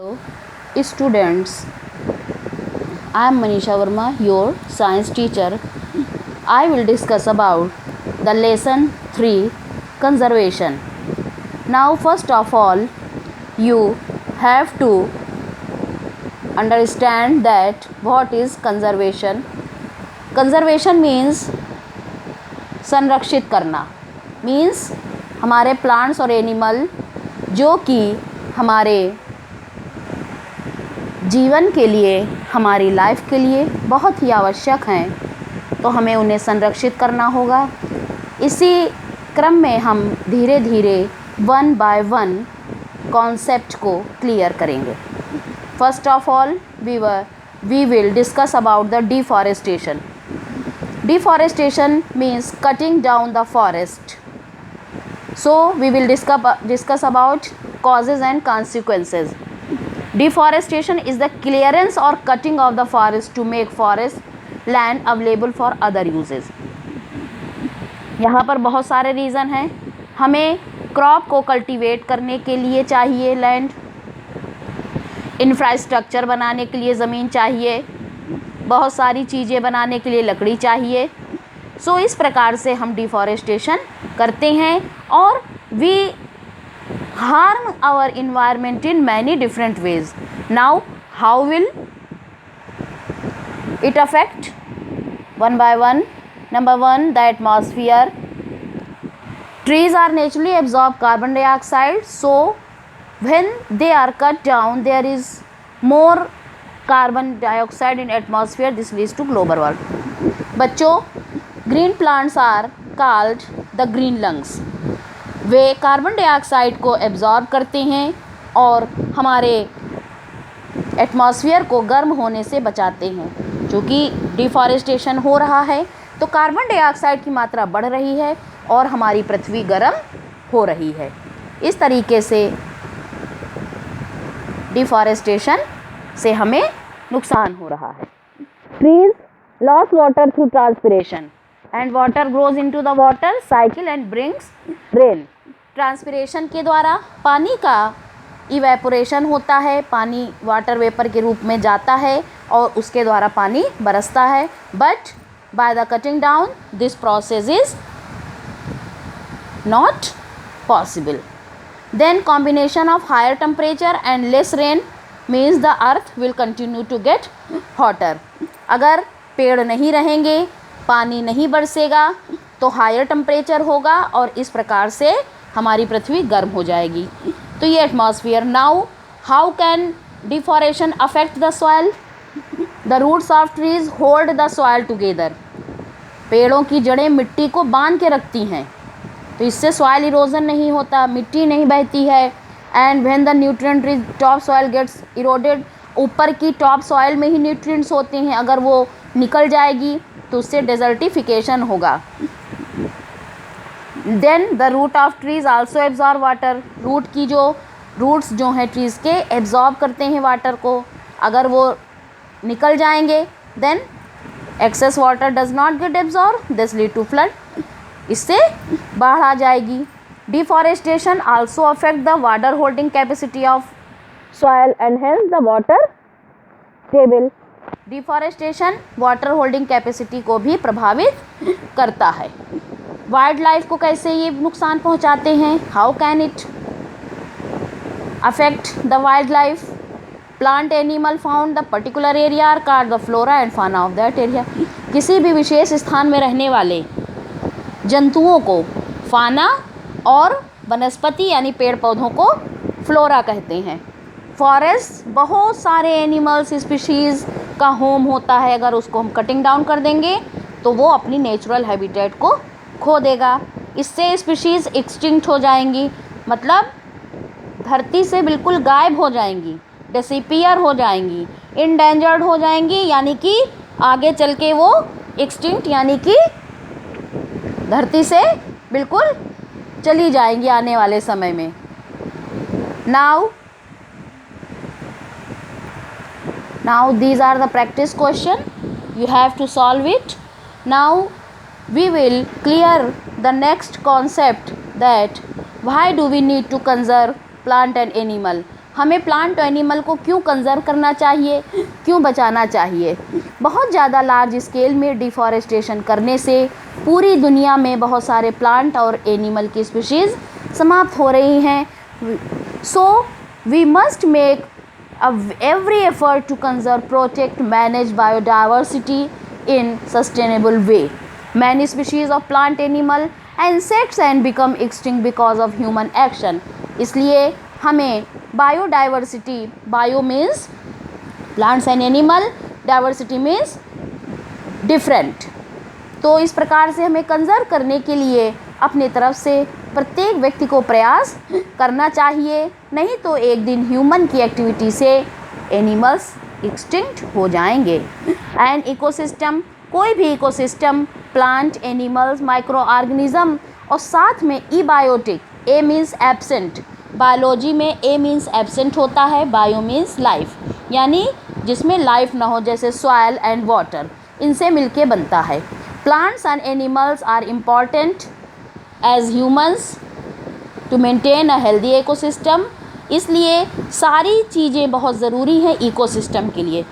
Hello, students. I am Manisha Verma, your science teacher. I will discuss about the lesson 3 conservation. Now, first of all, you have to understand that what is conservation. Conservation means संरक्षित करना, means हमारे plants और animal जो कि हमारे जीवन के लिए, हमारी लाइफ के लिए बहुत ही आवश्यक हैं, तो हमें उन्हें संरक्षित करना होगा। इसी क्रम में हम धीरे धीरे वन बाय वन कॉन्सेप्ट को क्लियर करेंगे। First of all we will discuss about the deforestation. Deforestation means cutting down the forest. So we will discuss about causes and consequences. Deforestation is the clearance or cutting of the forest to make forest land available for other uses. यहाँ पर बहुत सारे reason हैं. हमें crop को cultivate करने के लिए चाहिए लैंड, इंफ्रास्ट्रक्चर बनाने के लिए ज़मीन चाहिए, बहुत सारी चीज़ें बनाने के लिए लकड़ी चाहिए. सो इस प्रकार से हम डिफॉरेस्टेशन करते हैं और we harm our environment in many different ways. Now how will it affect? One by one. Number one, the atmosphere. Trees are naturally absorb carbon dioxide, so when they are cut down there is more carbon dioxide in atmosphere. This leads to global warming. बच्चों, green plants are called the green lungs. वे carbon dioxide को absorb करते हैं और हमारे atmosphere को गर्म होने से बचाते हैं. क्योंकि डिफॉरेस्टेशन हो रहा है तो कार्बन डाइऑक्साइड की मात्रा बढ़ रही है और हमारी पृथ्वी गर्म हो रही है. इस तरीके से डिफॉरेस्टेशन से हमें नुकसान हो रहा है. Trees loss water through transpiration and water grows into the water cycle and brings rain. Transpiration के द्वारा पानी का इवेपोरेशन होता है, पानी वाटर वेपर के रूप में जाता है और उसके द्वारा पानी बरसता है. But by the cutting down this process is not possible. Then combination of higher temperature and less rain means the earth will continue to get hotter. अगर पेड़ नहीं रहेंगे, पानी नहीं बरसेगा तो हायर टेम्परेचर होगा और इस प्रकार से हमारी पृथ्वी गर्म हो जाएगी. तो ये atmosphere. Now how can deforestation affect the soil? The roots of trees hold the soil together. पेड़ों की जड़ें मिट्टी को बांध के रखती हैं, तो इससे सॉइल इरोजन नहीं होता, मिट्टी नहीं बहती है. And when the nutrient rich top soil gets eroded, ऊपर की टॉप सॉइल में ही न्यूट्रिएंट्स होते हैं, अगर वो निकल जाएगी तो उससे डेजर्टिफिकेशन होगा. Then the root of trees also absorb water. Roots जो हैं ट्रीज़ के एब्जॉर्ब करते हैं वाटर को. अगर वो निकल जाएंगे then excess water does not get absorb, this lead to flood. इससे बाढ़ आ जाएगी. Deforestation also affect the water holding capacity of soil and hence the water table. Deforestation water holding capacity को भी प्रभावित करता है. वाइल्ड लाइफ को कैसे ये नुकसान पहुंचाते हैं? How can it affect the wildlife? Plant animal found the particular area are called the flora and fauna of that area. किसी भी विशेष स्थान में रहने वाले जंतुओं को फाना और वनस्पति यानी पेड़ पौधों को फ्लोरा कहते हैं. फॉरेस्ट बहुत सारे एनिमल्स स्पीशीज़ का होम होता है. अगर उसको हम कटिंग डाउन कर देंगे तो वो अपनी नेचुरल हैबिटेट को खो देगा. इससे स्पीशीज़ एक्सटिंक्ट हो जाएंगी, मतलब धरती से बिल्कुल गायब हो जाएंगी, डिसअपीयर हो जाएंगी, इंडेंजर्ड हो जाएंगी, यानी कि आगे चल के वो एक्सटिंक्ट यानी कि धरती से बिल्कुल चली जाएंगी आने वाले समय में. Now these are the practice question, you have to solve it. Now we will clear the next concept that why do we need to conserve plant and animal. हमें प्लांट और एनिमल को क्यों कंजर्व करना चाहिए, क्यों बचाना चाहिए? बहुत ज़्यादा लार्ज स्केल में डिफॉरेस्टेशन करने से पूरी दुनिया में बहुत सारे प्लांट और एनिमल की स्पीशीज़ समाप्त हो रही हैं। So we must make every effort to conserve, protect, manage biodiversity in sustainable way. Many species of plant, animal and insects and become extinct because of human action. इसलिए हमें biodiversity, bio means plants and animal, diversity means different. तो इस प्रकार से हमें conserve करने के लिए अपने तरफ से प्रत्येक व्यक्ति को प्रयास करना चाहिए, नहीं तो एक दिन ह्यूमन की एक्टिविटी से एनिमल्स एक्सटिंक्ट हो जाएंगे। एंड इकोसिस्टम, कोई भी ecosystem, plant, animals, micro organism और साथ में इबायोटिक, ए मीन्स एब्सेंट, बायोलॉजी में ए मीन्स एब्सेंट होता है, बायो मीन्स लाइफ, यानी जिसमें लाइफ ना हो, जैसे सॉइल एंड वाटर, इनसे मिलके बनता है। Plants and animals are important as humans to maintain a healthy ecosystem. इसलिए सारी चीज़ें बहुत ज़रूरी हैं इकोसिस्टम के लिए।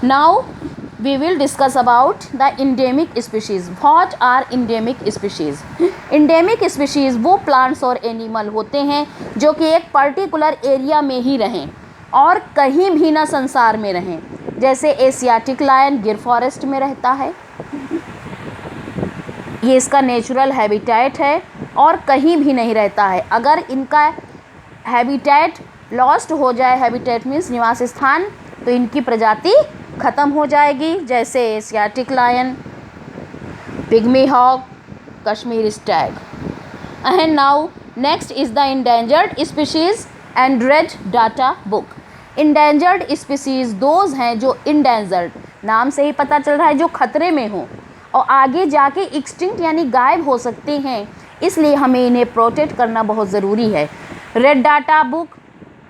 Now we will discuss about the endemic species. What are endemic species? Endemic species वो प्लांट्स और एनिमल होते हैं जो कि एक पर्टिकुलर एरिया में ही रहें और कहीं भी ना संसार में रहें। जैसे एशियाटिक लायन गिर फॉरेस्ट में रहता है, ये इसका नेचुरल हैबिटेट है और कहीं भी नहीं रहता है। अगर इनका हैबिटेट लॉस्ट हो जाए, हैबिटेट मीन्स निवास स्थान, तो इनकी प्रजाति ख़त्म हो जाएगी। जैसे Asiatic lion, pygmy hog, Kashmir stag. And now next is the endangered species and red data book. Endangered species those हैं जो इंडेंजर्ड, नाम से ही पता चल रहा है, जो खतरे में हो और आगे जाके एक्सटिंक्ट यानी गायब हो सकते हैं, इसलिए हमें इन्हें प्रोटेक्ट करना बहुत ज़रूरी है। Red data book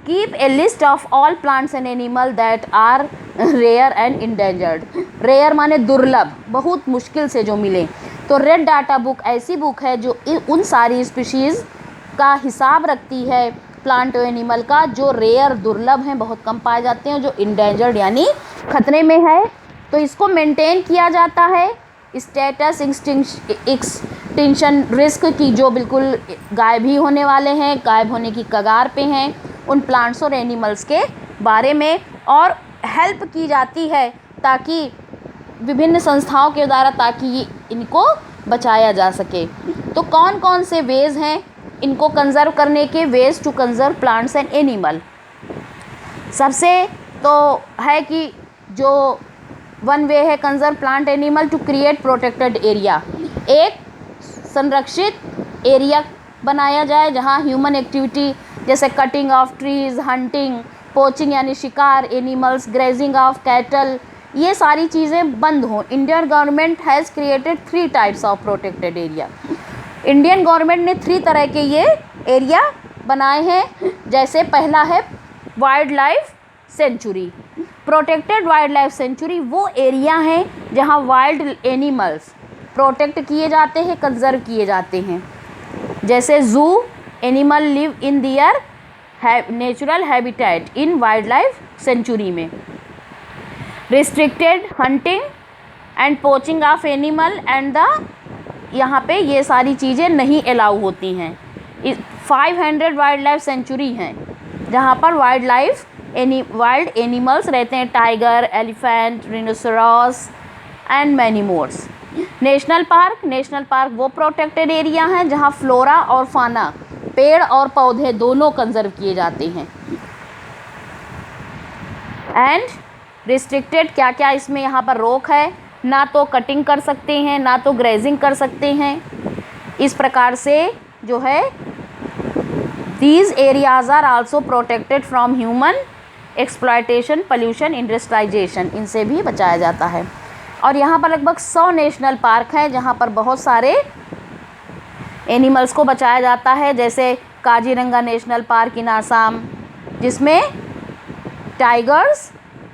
keep a list of all plants and animal that are rare and endangered. Rare माने दुर्लभ, बहुत मुश्किल से जो मिले। तो रेड डाटा बुक ऐसी बुक है जो उन सारी स्पीशीज़ का हिसाब रखती है, प्लांट और एनिमल का, जो रेयर दुर्लभ हैं, बहुत कम पाए जाते हैं, जो इंडेंजर्ड यानी खतरे में है। तो इसको मेंटेन किया जाता है। स्टेटस एक्सटिंक्शन रिस्क की, जो बिल्कुल गायब ही होने वाले हैं, गायब होने की कगार पे हैं, उन प्लांट्स और एनिमल्स के बारे में और हेल्प की जाती है ताकि विभिन्न संस्थाओं के द्वारा, ताकि इनको बचाया जा सके। तो कौन कौन से वेज हैं इनको कंजर्व करने के? Ways to conserve plants and animal, सबसे तो है कि जो वन वे है conserve plant animal to create protected area. एक संरक्षित एरिया बनाया जाए जहां ह्यूमन एक्टिविटी जैसे cutting of trees, hunting, poaching यानी शिकार, एनिमल्स, ग्रेजिंग ऑफ कैटल, ये सारी चीज़ें बंद हों। Indian government has created 3 types of protected area. Indian government ने 3 तरह के ये एरिया बनाए हैं। जैसे पहला है wild life century. Protected wild life century वो एरिया हैं जहां वाइल्ड एनिमल्स प्रोटेक्ट किए जाते हैं, कंजर्व किए जाते हैं। जैसे zoo, animal live in their natural habitat in wild life sanctuary में। Restricted hunting and poaching of animal and the, यहाँ पे ये सारी चीज़ें नहीं अलाउ होती हैं। 500 वाइल्ड लाइफ सेंचुरी हैं जहाँ पर वाइल्ड एनिमल्स रहते हैं, tiger, elephant, rhinoceros and many mores. National park वो प्रोटेक्टेड एरिया हैं जहाँ फ्लोरा और फाना, पेड़ और पौधे दोनों कंजर्व किए जाते हैं। एंड रिस्ट्रिक्टेड, क्या क्या इसमें यहाँ पर रोक है? ना तो कटिंग कर सकते हैं, ना तो ग्रेजिंग कर सकते हैं। इस प्रकार से जो है these areas are also protected from human exploitation, pollution, industrialisation, इनसे भी बचाया जाता है। और यहाँ पर लगभग 100 नेशनल पार्क हैं जहाँ पर बहुत सारे एनिमल्स को बचाया जाता है। जैसे काजीरंगा नेशनल पार्क इन आसाम, जिसमें टाइगर्स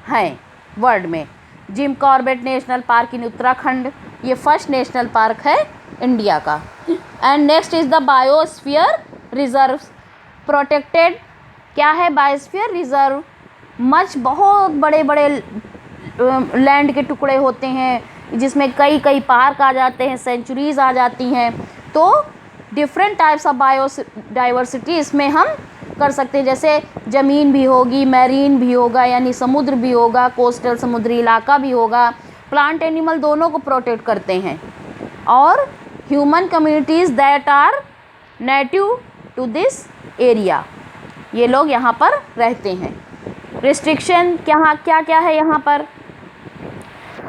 हैं वर्ल्ड में। जिम कॉर्बेट नेशनल पार्क इन उत्तराखंड, ये फर्स्ट नेशनल पार्क है इंडिया का। And next is the biosphere reserve, protected क्या है बायोस्फीयर रिजर्व? मच बहुत बड़े बड़े लैंड के टुकड़े होते हैं जिसमें कई कई पार्क आ जाते हैं, सेंचुरीज आ जाती हैं। तो डिफरेंट टाइप्स ऑफ बायोडाइवर्सिटी इसमें हम कर सकते हैं, जैसे ज़मीन भी होगी, मैरीन भी होगा यानी समुद्र भी होगा, कोस्टल समुद्री इलाका भी होगा। प्लांट एनिमल दोनों को प्रोटेक्ट करते हैं। और human communities that are native to this area, ये लोग यहाँ पर रहते हैं। रिस्ट्रिक्शन क्या क्या है यहाँ पर?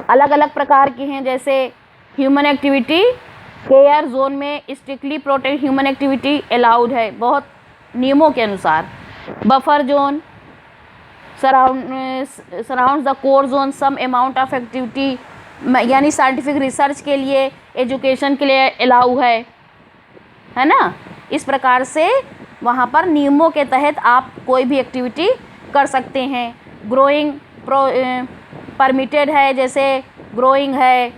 अलग अलग प्रकार के हैं, जैसे ह्यूमन एक्टिविटी केयर जोन में strictly protect human activity allowed है, बहुत नियमों के अनुसार। Buffer zone surround the core zone, some amount of activity यानी साइंटिफिक रिसर्च के लिए, एजुकेशन के लिए अलाउ है ना। इस प्रकार से वहाँ पर नियमों के तहत आप कोई भी एक्टिविटी कर सकते हैं। ग्रोइंग परमिटेड है, जैसे ग्रोइंग है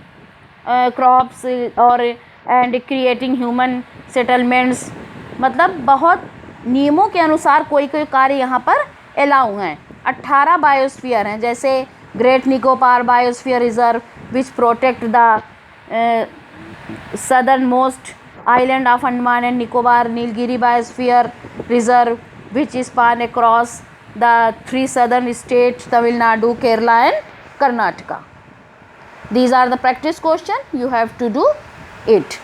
क्रॉप्स और एंड क्रिएटिंग ह्यूमन सेटलमेंट्स, मतलब बहुत नियमों के अनुसार कोई कोई कार्य यहाँ पर अलाउ हैं। 18 बायोस्फीयर हैं, जैसे great Nicobar biosphere reserve which protect the southern most island of Andaman and Nicobar, Nilgiri Biosphere Reserve which span across the 3 southern states Tamil Nadu, Kerala and Karnataka. These are the practice question, you have to do it.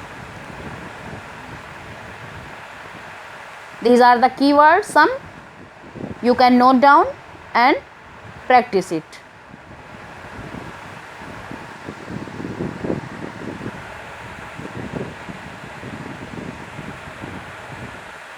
These are the keywords, some you can note down and practice it.